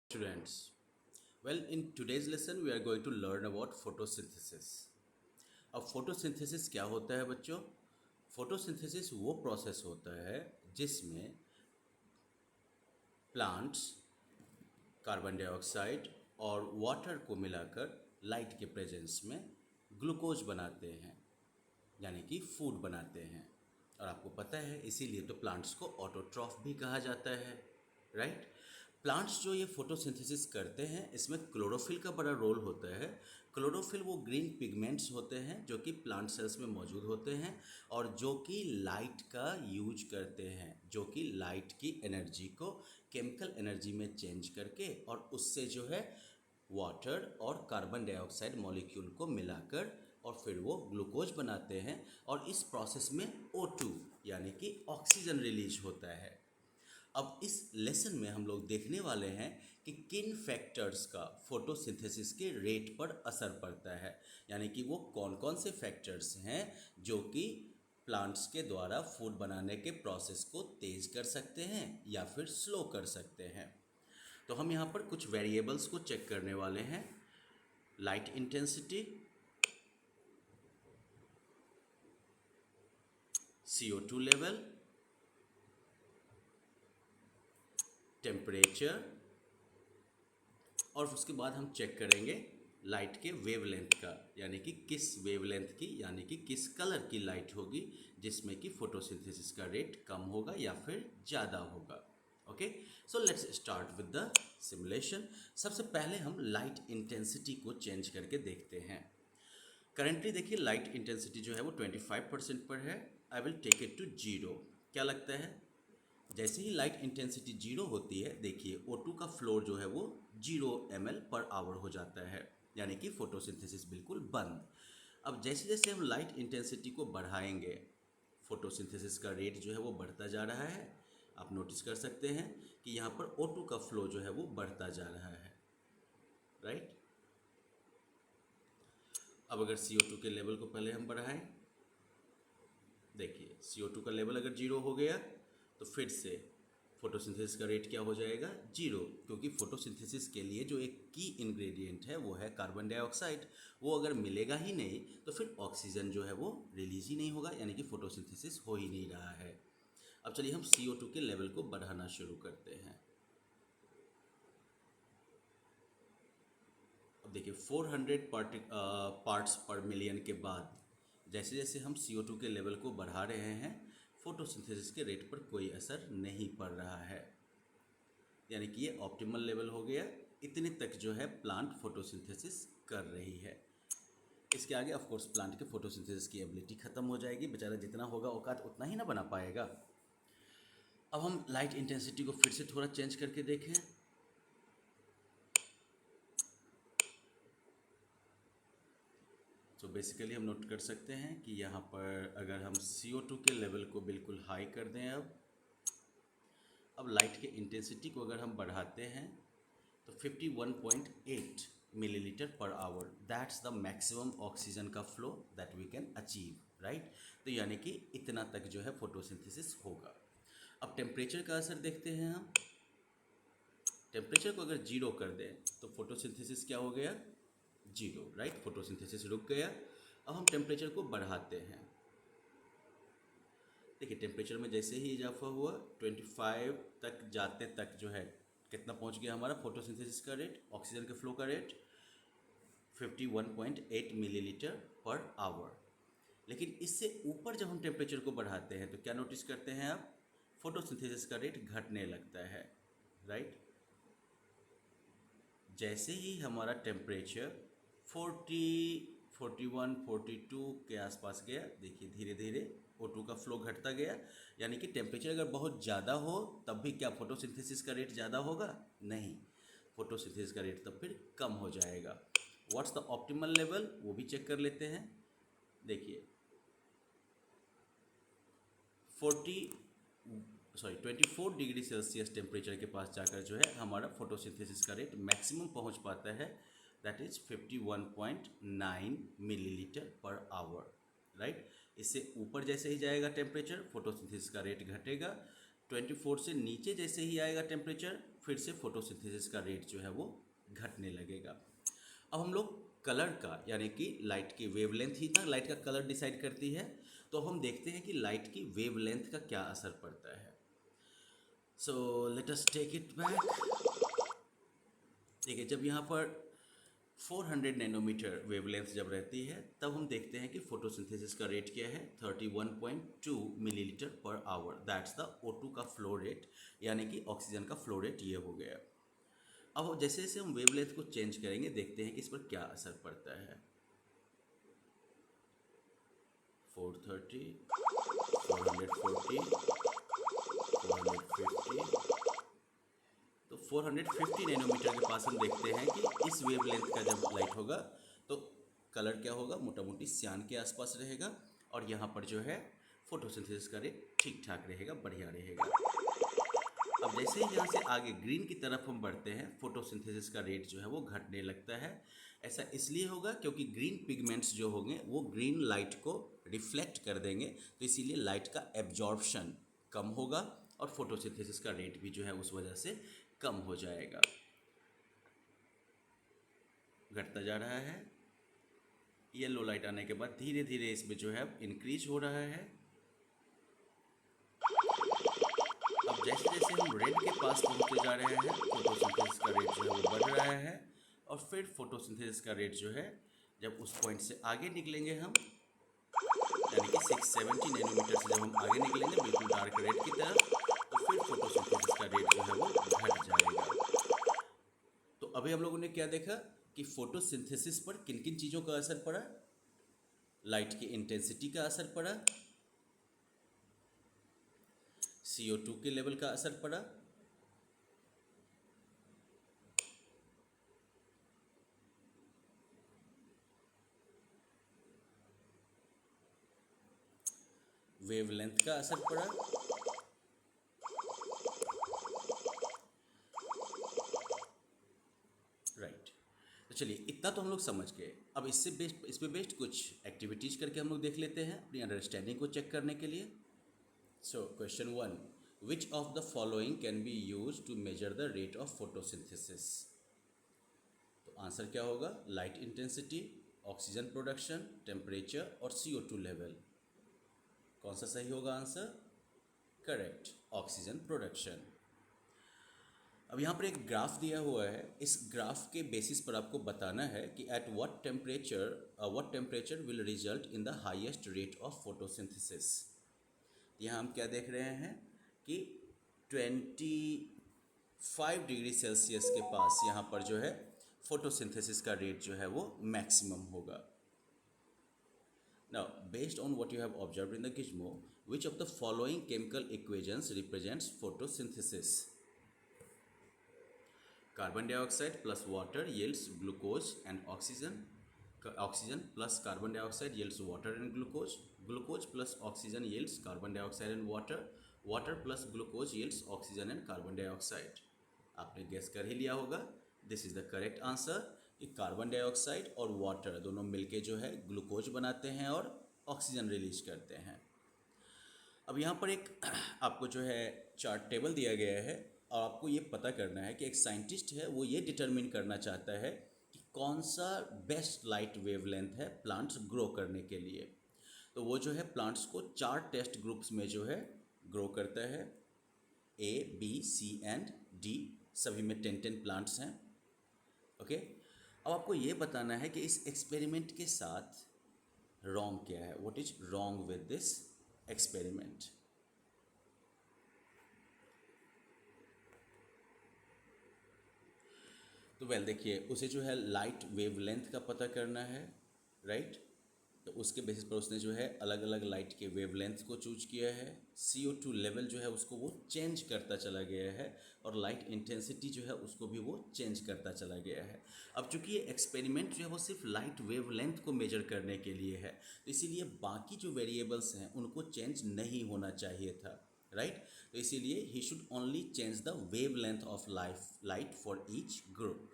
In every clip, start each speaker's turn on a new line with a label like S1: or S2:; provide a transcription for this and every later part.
S1: Students, well, in today's lesson we are going to learn about photosynthesis. अब photosynthesis क्या होता है बच्चों? फोटोसिंथेसिस वो प्रोसेस होता है जिसमें प्लांट्स कार्बन डाइऑक्साइड और वाटर को मिलाकर लाइट के प्रेजेंस में ग्लूकोज बनाते हैं, यानी कि फूड बनाते हैं। और आपको पता है इसीलिए तो प्लांट्स को ऑटोट्रॉफ भी कहा जाता है, राइट। प्लांट्स जो ये फोटोसिंथेसिस करते हैं इसमें क्लोरोफिल का बड़ा रोल होता है। क्लोरोफिल वो ग्रीन पिगमेंट्स होते हैं जो कि प्लांट सेल्स में मौजूद होते हैं और जो कि लाइट का यूज करते हैं, जो कि लाइट की एनर्जी को केमिकल एनर्जी में चेंज करके और उससे जो है वाटर और कार्बन डाइऑक्साइड मॉलिक्यूल को मिलाकर और फिर वो ग्लूकोज बनाते हैं। और इस प्रोसेस में O2 यानी कि ऑक्सीजन रिलीज होता है। अब इस लेसन में हम लोग देखने वाले हैं कि किन फैक्टर्स का फोटोसिंथेसिस के रेट पर असर पड़ता है, यानी कि वो कौन कौन से फैक्टर्स हैं जो कि प्लांट्स के द्वारा फूड बनाने के प्रोसेस को तेज़ कर सकते हैं या फिर स्लो कर सकते हैं। तो हम यहाँ पर कुछ वेरिएबल्स को चेक करने वाले हैं। Light intensity, CO2 level, temperature और उसके बाद हम चेक करेंगे लाइट के वेवलेंथ का, यानी कि किस वेवलेंथ की यानी कि किस कलर की लाइट होगी जिसमें कि फोटोसिंथेसिस का रेट कम होगा या फिर ज़्यादा होगा। Okay, so let's start with the simulation. सबसे पहले हम लाइट इंटेंसिटी को चेंज करके देखते हैं। करेंटली देखिए लाइट इंटेंसिटी जो है वो 25% पर है। I will take it to zero. क्या लगता है? जैसे ही लाइट इंटेंसिटी जीरो होती है, देखिए O2 का फ्लोर जो है वो 0 ml/आवर हो जाता है, यानी कि फोटोसिंथेसिस बिल्कुल बंद। अब जैसे जैसे हम लाइट इंटेंसिटी को बढ़ाएंगे, फोटोसिंथेसिस का रेट जो है वो बढ़ता जा रहा है। आप नोटिस कर सकते हैं कि यहाँ पर O2 का फ्लो जो है वो बढ़ता जा रहा है, राइट। अब अगर CO2 के लेवल को पहले हम बढ़ाएं, देखिए CO2 का लेवल अगर जीरो हो गया तो फिर से फोटोसिंथेसिस का रेट क्या हो जाएगा? जीरो, क्योंकि फोटोसिंथेसिस के लिए जो एक की इंग्रेडिएंट है वो है कार्बन डाइऑक्साइड। वो अगर मिलेगा ही नहीं तो फिर ऑक्सीजन जो है वो रिलीज ही नहीं होगा, यानी कि फोटोसिंथेसिस हो ही नहीं रहा है। अब चलिए हम CO2 के लेवल को बढ़ाना शुरू करते हैं। अब देखिए 400 पार्ट्स पर मिलियन के बाद जैसे जैसे हम CO2 के लेवल को बढ़ा रहे हैं, फोटोसिंथेसिस के रेट पर कोई असर नहीं पड़ रहा है, यानी कि ये ऑप्टिमल लेवल हो गया। इतने तक जो है प्लांट फोटोसिंथेसिस कर रही है। इसके आगे ऑफ कोर्स प्लांट के फोटोसिंथेसिस की एबिलिटी खत्म हो जाएगी, बेचारा जितना होगा औकात उतना ही ना बना पाएगा। अब हम लाइट इंटेंसिटी को फिर से थोड़ा चेंज करके देखें। तो बेसिकली हम नोट कर सकते हैं कि यहाँ पर अगर हम CO2 के लेवल को बिल्कुल हाई कर दें, अब लाइट के इंटेंसिटी को अगर हम बढ़ाते हैं तो 51.8 ml/आवर, दैट्स द मैक्सिमम ऑक्सीजन का flow that we can achieve, right. तो यानी कि इतना तक जो है फोटोसिंथेसिस होगा। अब टेम्परेचर का असर देखते हैं हम। टेम्परेचर को अगर जीरो कर दें तो फोटोसिंथेसिस क्या हो गया? Zero, right. फोटोसिंथेसिस रुक गया। अब हम टेम्परेचर को बढ़ाते हैं। देखिए टेम्परेचर में जैसे ही इजाफा हुआ 25 तक जाते तक जो है कितना पहुंच गया हमारा फोटोसिंथेसिस का रेट, ऑक्सीजन के फ्लो का रेट 51.8 ml/आवर। लेकिन इससे ऊपर जब हम टेम्परेचर को बढ़ाते हैं तो क्या नोटिस करते हैं आप? फोटोसिंथेसिस का रेट घटने लगता है, राइट। जैसे ही हमारा टेम्परेचर 40, 41, 42 के आसपास गया, देखिए धीरे धीरे O2 का फ्लो घटता गया। यानी कि टेम्परेचर अगर बहुत ज़्यादा हो तब भी क्या फोटोसिंथेसिस का रेट ज़्यादा होगा? नहीं, फोटोसिंथेसिस का रेट तब फिर कम हो जाएगा। व्हाट्स द ऑप्टिमल लेवल, वो भी चेक कर लेते हैं। देखिए 24 डिग्री सेल्सियस टेम्परेचर के पास जाकर जो है हमारा फोटोसिंथेसिस का रेट मैक्सिमम पहुंच पाता है, दैट इज़ 51.9 ml/आवर, राइट। इससे ऊपर जैसे ही जाएगा टेम्परेचर, फोटोसिंथेसिस का रेट घटेगा। 24 से नीचे जैसे ही आएगा टेम्परेचर फिर से फोटोसिंथेसिस का रेट जो है वो घटने लगेगा। अब हम लोग कलर का, यानी कि लाइट की वेवलेंथ ही ना लाइट का कलर डिसाइड करती है, तो हम देखते हैं कि लाइट की वेवलेंथ का क्या असर पड़ता है। So let us take it back. देखिए, जब यहाँ पर 400 नैनोमीटर वेवलेंथ जब रहती है, तब हम देखते हैं कि फोटोसिंथेसिस का रेट क्या है, 31.2 millilitre per hour. That's the O2 का फ्लो रेट, यानी कि ऑक्सीजन का फ्लो रेट ये हो गया। अब जैसे जैसे हम वेवलेंथ को चेंज करेंगे, देखते हैं कि इस पर क्या असर पड़ता है। 430, 440, 450, तो 450 नैनोमीटर के पास हम देखते हैं कि इस वेवलेंथ का जब लाइट होगा तो कलर क्या होगा, मोटा मोटी सियान के आसपास रहेगा, और यहाँ पर जो है फोटोसिंथेसिस का रेट ठीक ठाक रहेगा, बढ़िया रहेगा। अब जैसे ही यहाँ से आगे ग्रीन की तरफ हम बढ़ते हैं, फोटोसिंथेसिस का रेट जो है वो घटने लगता है। ऐसा इसलिए होगा क्योंकि ग्रीन पिगमेंट्स जो होंगे वो ग्रीन लाइट को रिफ्लेक्ट कर देंगे, तो इसीलिए लाइट का एब्जॉर्प्शन कम होगा और फोटोसिंथेसिस का रेट भी जो है उस वजह से कम हो जाएगा। घटता जा रहा है। येलो लाइट आने के बाद धीरे धीरे इसमें जो है इंक्रीज हो रहा है। अब जैसे जैसे हम रेड के पास पहुंचते जा रहे हैं, फोटोसिंथेसिस का रेट जो है वो बढ़ रहा है, और फिर फोटोसिंथेसिस का रेट जो है जब उस पॉइंट से आगे निकलेंगे हम, यानी कि 670 नैनोमीटर से जब हम आगे निकलेंगे बिल्कुल डार्क रेड की तरफ, तो फिर फोटोसिंथेसिस का रेट जो है वो घट जाएगा। तो अभी हम लोगों ने क्या देखा कि फोटोसिंथेसिस पर किन किन चीज़ों का असर पड़ा। लाइट की इंटेंसिटी का असर पड़ा, CO2 के लेवल का असर पड़ा, वेवलेंथ का असर पड़ा, राइट। तो चलिए, इतना तो हम लोग समझ गए। अब इस पे बेस्ड कुछ एक्टिविटीज करके हम लोग देख लेते हैं अपनी अंडरस्टैंडिंग को चेक करने के लिए। So question 1, which of the following can be use to measure the rate of photosynthesis. तो आंसर क्या होगा, light intensity, oxygen production, temperature और CO2 लेवल। कौन सा सही होगा आंसर? Correct, oxygen production. अब यहाँ पर एक ग्राफ दिया हुआ है, इस ग्राफ के बेसिस पर आपको बताना है कि at what temperature will result in the highest rate of photosynthesis. यहाँ हम क्या देख रहे हैं कि 25 डिग्री सेल्सियस के पास यहाँ पर जो है फोटोसिंथेसिस का रेट जो है वो मैक्सिमम होगा। Now, based on what you have observed in the gizmo, which of the following chemical equations represents photosynthesis? Carbon dioxide plus water yields glucose and oxygen. Oxygen plus carbon dioxide yields water and glucose. Glucose plus oxygen yields carbon dioxide and water. Water plus glucose yields oxygen and carbon dioxide. आपने guess कर ही लिया होगा, this is the correct answer, कि carbon dioxide और water दोनों मिलके जो है ग्लूकोज बनाते हैं और ऑक्सीजन रिलीज करते हैं। अब यहाँ पर एक आपको जो है चार्ट टेबल दिया गया है, और आपको ये पता करना है कि एक साइंटिस्ट है वो ये डिटरमिन करना चाहता है कि कौन सा बेस्ट लाइट वेवलेंथ है प्लांट्स ग्रो करने के लिए। तो वो जो है प्लांट्स को 4 टेस्ट ग्रुप्स में जो है ग्रो करता है, A, B, C and D, सभी में 10-10 प्लांट्स हैं। ओके, अब आपको ये बताना है कि इस एक्सपेरिमेंट के साथ रॉन्ग क्या है, what is wrong with this experiment. तो वेल देखिए, उसे जो है लाइट वेवलेंथ का पता करना है, राइट। तो उसके बेसिस पर उसने जो है अलग अलग लाइट के वेवलेंथ को चूज किया है। CO2 लेवल जो है उसको वो चेंज करता चला गया है, और लाइट इंटेंसिटी जो है उसको भी वो चेंज करता चला गया है। अब चूंकि ये एक्सपेरिमेंट जो है वो सिर्फ लाइट वेवलेंथ को मेजर करने के लिए है, तो इसीलिए बाकी जो वेरिएबल्स हैं उनको चेंज नहीं होना चाहिए था, राइट। तो इसीलिए he should only change the wavelength of light for each group.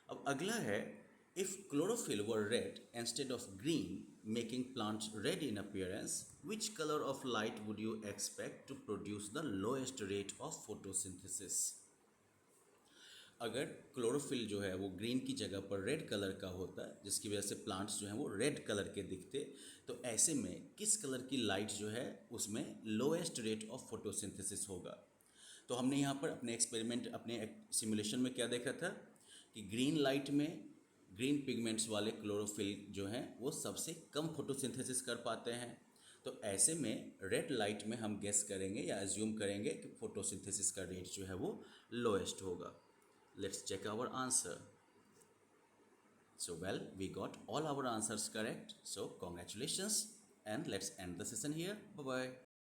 S1: अब अगला है, if chlorophyll were red instead of green making plants red in appearance, which color of light would you expect to produce the lowest rate of photosynthesis? अगर chlorophyll जो है वो green की जगह पर रेड कलर का होता है, जिसकी वजह से प्लांट्स जो हैं वो रेड कलर के दिखते, तो ऐसे में किस कलर की लाइट जो है उसमें लोएस्ट रेट ऑफ फोटोसिंथेसिस होगा? तो हमने यहाँ पर अपने एक्सपेरिमेंट, अपने सिमुलेशन में क्या देखा था कि ग्रीन लाइट में ग्रीन पिगमेंट्स वाले क्लोरोफिल जो हैं वो सबसे कम फोटोसिंथेसिस कर पाते हैं। तो ऐसे में रेड लाइट में हम गेस करेंगे या एज्यूम करेंगे कि फोटोसिंथेसिस का रेट जो है वो लोएस्ट होगा। Let's check our answer. So well, we got all our answers correct. So congratulations, and let's end the session here. Bye bye.